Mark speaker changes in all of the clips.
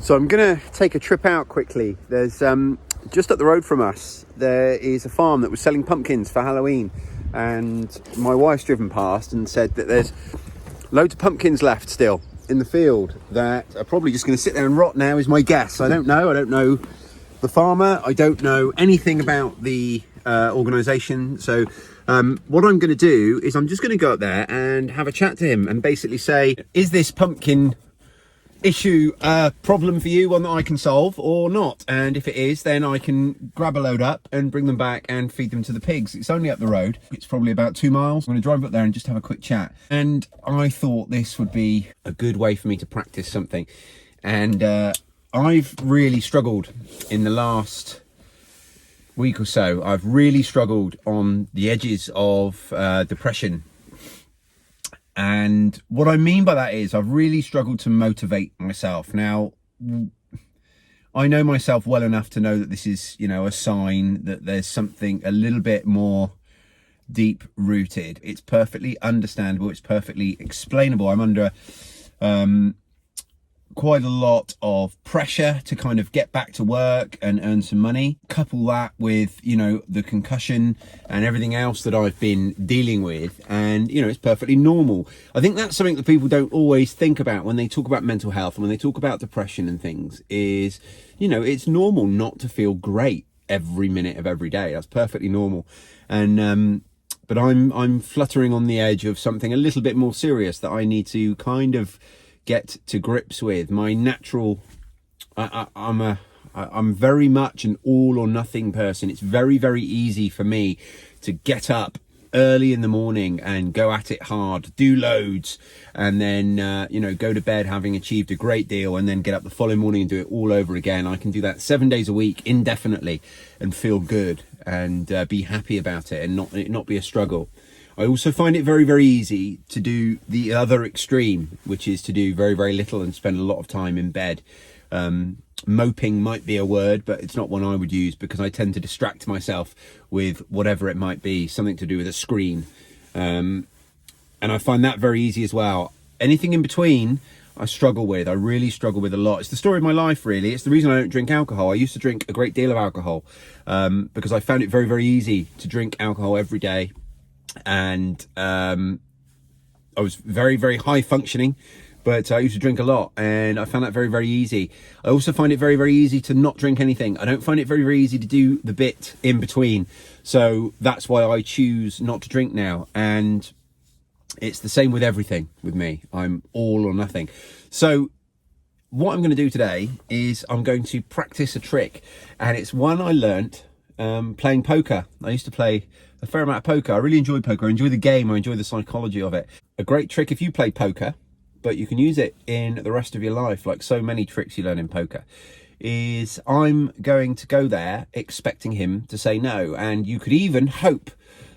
Speaker 1: So I'm going to take a trip out quickly. There's just up the road from us, there is a farm that was selling pumpkins for Halloween. And my wife's driven past and said that there's loads of pumpkins left still in the field that are probably just going to sit there and rot now, is my guess. I don't know the farmer. I don't know anything about the organisation. So what I'm going to do is I'm just going to go up there and have a chat to him and basically say, is this pumpkin issue a problem for you, one that I can solve or not? And if it is, then I can grab a load up and bring them back and feed them to the pigs. It's only up the road. It's probably about 2 miles. I'm going to drive up there and just have a quick chat. And I thought this would be a good way for me to practice something. And I've really struggled in the last week or so. I've really struggled on the edges of depression. And what I mean by that is I've really struggled to motivate myself. Now, I know myself well enough to know that this is, a sign that there's something a little bit more deep rooted. It's perfectly understandable. It's perfectly explainable. I'm under quite a lot of pressure to kind of get back to work and earn some money. Couple that with, the concussion and everything else that I've been dealing with. And, it's perfectly normal. I think that's something that people don't always think about when they talk about mental health and when they talk about depression and things is, it's normal not to feel great every minute of every day. That's perfectly normal. And, but I'm fluttering on the edge of something a little bit more serious that I need to kind of get to grips with. My natural, I'm very much an all or nothing person. It's very, very easy for me to get up early in the morning and go at it hard, do loads, and then, go to bed having achieved a great deal, and then get up the following morning and do it all over again. I can do that 7 days a week indefinitely and feel good and be happy about it and not be a struggle. I also find it very, very easy to do the other extreme, which is to do very, very little and spend a lot of time in bed. Moping might be a word, but it's not one I would use because I tend to distract myself with whatever it might be, something to do with a screen. And I find that very easy as well. Anything in between, I struggle with. I really struggle with a lot. It's the story of my life, really. It's the reason I don't drink alcohol. I used to drink a great deal of alcohol because I found it very, very easy to drink alcohol every day. And I was very, very high functioning, but I used to drink a lot and I found that very, very easy. I also find it very, very easy to not drink anything. I don't find it very, very easy to do the bit in between. So that's why I choose not to drink now. And it's the same with everything with me. I'm all or nothing. So what I'm going to do today is I'm going to practice a trick, and it's one I learnt playing poker. I used to play a fair amount of poker. I really enjoy poker. I enjoy the game. I enjoy the psychology of it. A great trick if you play poker, but you can use it in the rest of your life, like so many tricks you learn in poker, is I'm going to go there expecting him to say no. And you could even hope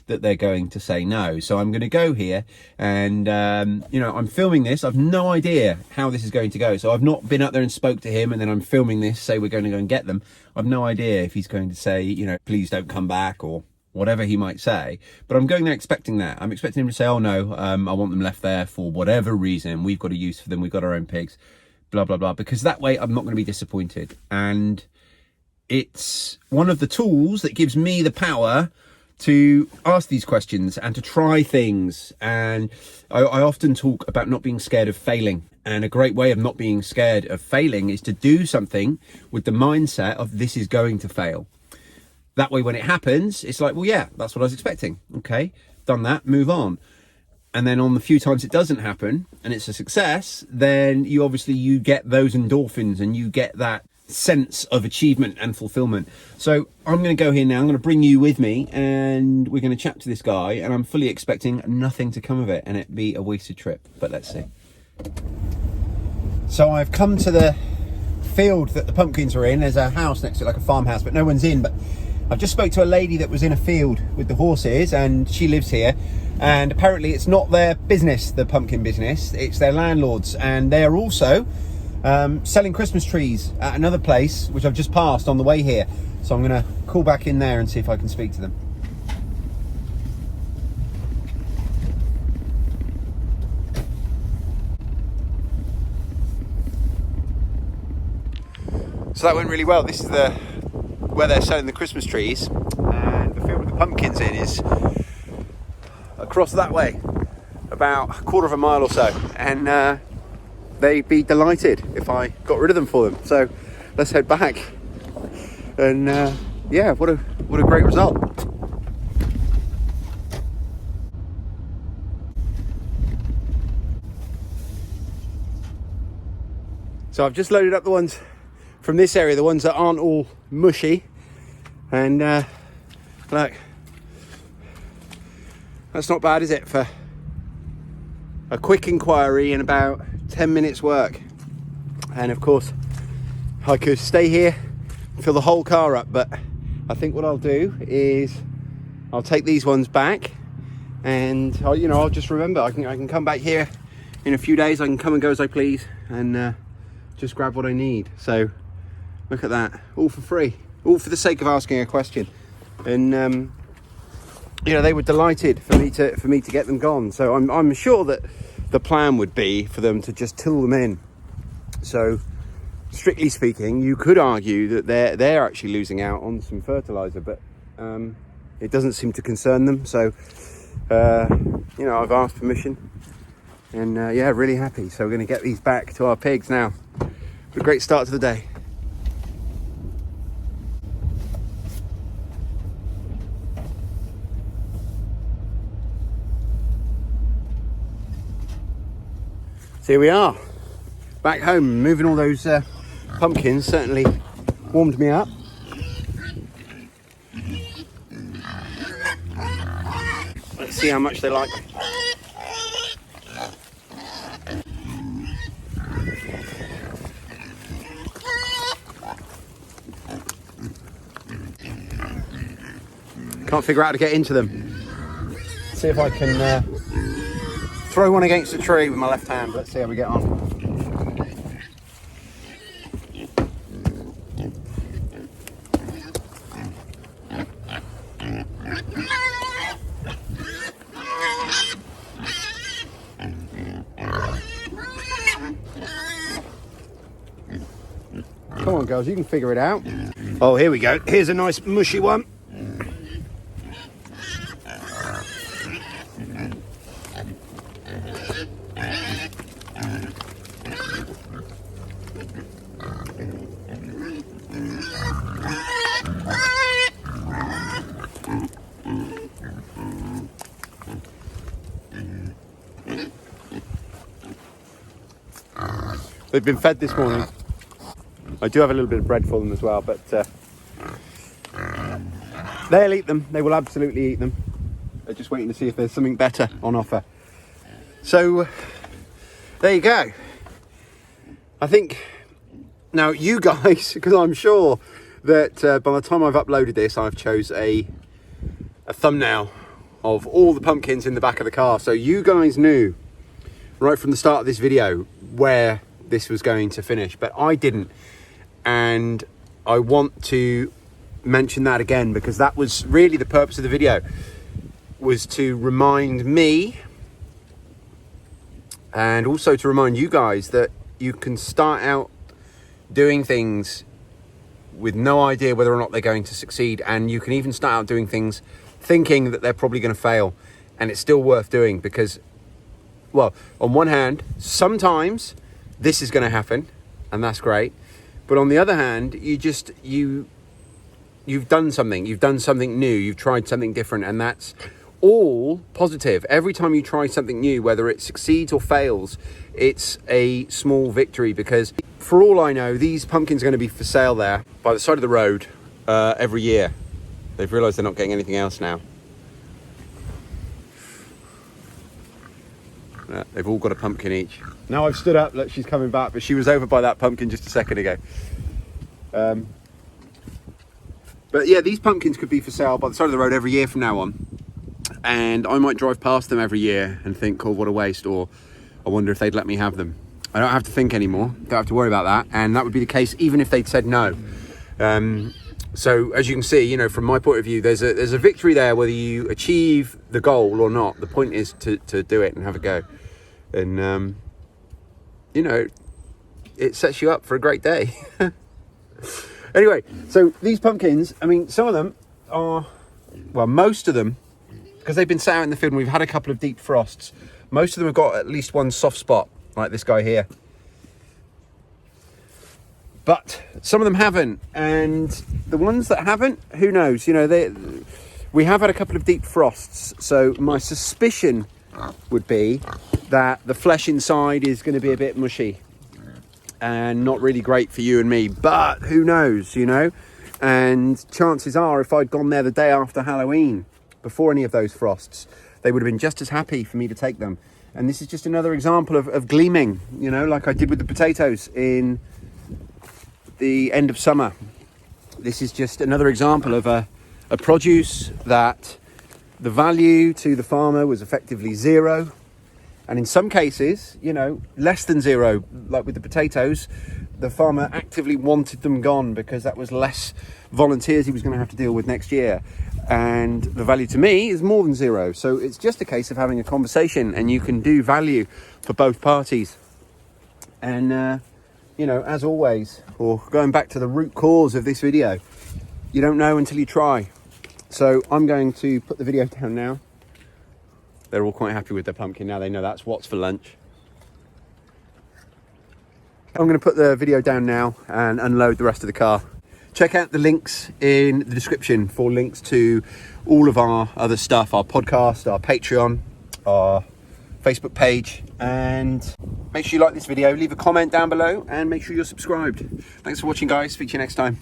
Speaker 1: that they're going to say no. So I'm going to go here and, I'm filming this. I've no idea how this is going to go. So I've not been up there and spoke to him and then I'm filming this, say we're going to go and get them. I've no idea if he's going to say, please don't come back or whatever he might say, but I'm going there expecting that. I'm expecting him to say, oh no, I want them left there for whatever reason. We've got a use for them. We've got our own pigs, blah, blah, blah. Because that way I'm not going to be disappointed. And it's one of the tools that gives me the power to ask these questions and to try things. And I often talk about not being scared of failing. And a great way of not being scared of failing is to do something with the mindset of this is going to fail. That way, when it happens, it's like, well, yeah, that's what I was expecting. Okay, done that, move on. And then on the few times it doesn't happen and it's a success, then you get those endorphins and you get that sense of achievement and fulfillment. So I'm going to go here now. I'm going to bring you with me and we're going to chat to this guy, and I'm fully expecting nothing to come of it and it be a wasted trip. But let's see. So I've come to the field that the pumpkins are in. There's a house next to it, like a farmhouse, but no one's in. But I've just spoke to a lady that was in a field with the horses, and she lives here, and apparently it's not their business, the pumpkin business, it's their landlord's, and they are also selling Christmas trees at another place which I've just passed on the way here. So I'm going to call back in there and see if I can speak to them. So that went really well. This is where they're selling the Christmas trees, and the field with the pumpkins in is across that way, about a quarter of a mile or so, and they'd be delighted if I got rid of them for them. So let's head back, and yeah, what a great result. So I've just loaded up the ones from this area, the ones that aren't all mushy, and look, that's not bad, is it, for a quick inquiry in about 10 minutes work? And of course I could stay here and fill the whole car up, but I think what I'll do is I'll take these ones back, and I'll just remember I can come back here in a few days. I can come and go as I please, and just grab what I need. So look at that, all for free, all for the sake of asking a question. And they were delighted for me to get them gone. So I'm sure that the plan would be for them to just till them in. So strictly speaking, you could argue that they're actually losing out on some fertilizer, but it doesn't seem to concern them. So I've asked permission, and yeah, really happy. So we're going to get these back to our pigs now. A great start to the day. So here we are, back home, moving all those pumpkins. Certainly warmed me up. Let's see how much they like. Can't figure out how to get into them. See if I can throw one against a tree with my left hand. Let's see how we get on. Come on, girls, you can figure it out. Oh, here we go. Here's a nice mushy one. They've been fed this morning. I do have a little bit of bread for them as well, but they'll eat them. They will absolutely eat them. They're just waiting to see if there's something better on offer. So there you go. I think now you guys, because I'm sure that by the time I've uploaded this, I've chose a thumbnail of all the pumpkins in the back of the car. So you guys knew right from the start of this video where this was going to finish, but I didn't. And I want to mention that again, because that was really the purpose of the video, was to remind me and also to remind you guys that you can start out doing things with no idea whether or not they're going to succeed, and you can even start out doing things thinking that they're probably going to fail, and it's still worth doing because, well, on one hand, sometimes this is going to happen and that's great, but on the other hand, you've done something new, you've tried something different, and that's all positive. Every time you try something new, whether it succeeds or fails, it's a small victory, because for all I know, these pumpkins are going to be for sale there by the side of the road every year. They've realised they're not getting anything else now. They've all got a pumpkin each. Now I've stood up, look, she's coming back, but she was over by that pumpkin just a second ago. But yeah, these pumpkins could be for sale by the side of the road every year from now on. And I might drive past them every year and think, oh, what a waste, or I wonder if they'd let me have them. I don't have to think anymore, don't have to worry about that. And that would be the case even if they'd said no. So as you can see, from my point of view, there's a victory there whether you achieve the goal or not. The point is to do it and have a go. And, it sets you up for a great day. Anyway, so these pumpkins, I mean, some of them are, well, most of them, because they've been sat out in the field and we've had a couple of deep frosts, most of them have got at least one soft spot, like this guy here. But some of them haven't, and the ones that haven't, who knows? You know, we have had a couple of deep frosts, so my suspicion would be that the flesh inside is going to be a bit mushy and not really great for you and me, but who knows, you know? And chances are, if I'd gone there the day after Halloween, before any of those frosts, they would have been just as happy for me to take them. And this is just another example of gleaming, you know, like I did with the potatoes in the end of summer. This is just another example of a produce that the value to the farmer was effectively zero, and in some cases, you know, less than zero. Like with the potatoes, the farmer actively wanted them gone because that was less volunteers he was going to have to deal with next year, and the value to me is more than zero. So it's just a case of having a conversation, and you can do value for both parties. And you know, as always, or going back to the root cause of this video, you don't know until you try. So I'm going to put the video down now. They're all quite happy with their pumpkin now. They know that's what's for lunch. I'm going to put the video down now and unload the rest of the car. Check out the links in the description for links to all of our other stuff, our podcast, our Patreon, our Facebook page, and make sure you like this video, leave a comment down below, and make sure you're subscribed. Thanks for watching, guys. Speak to you next time.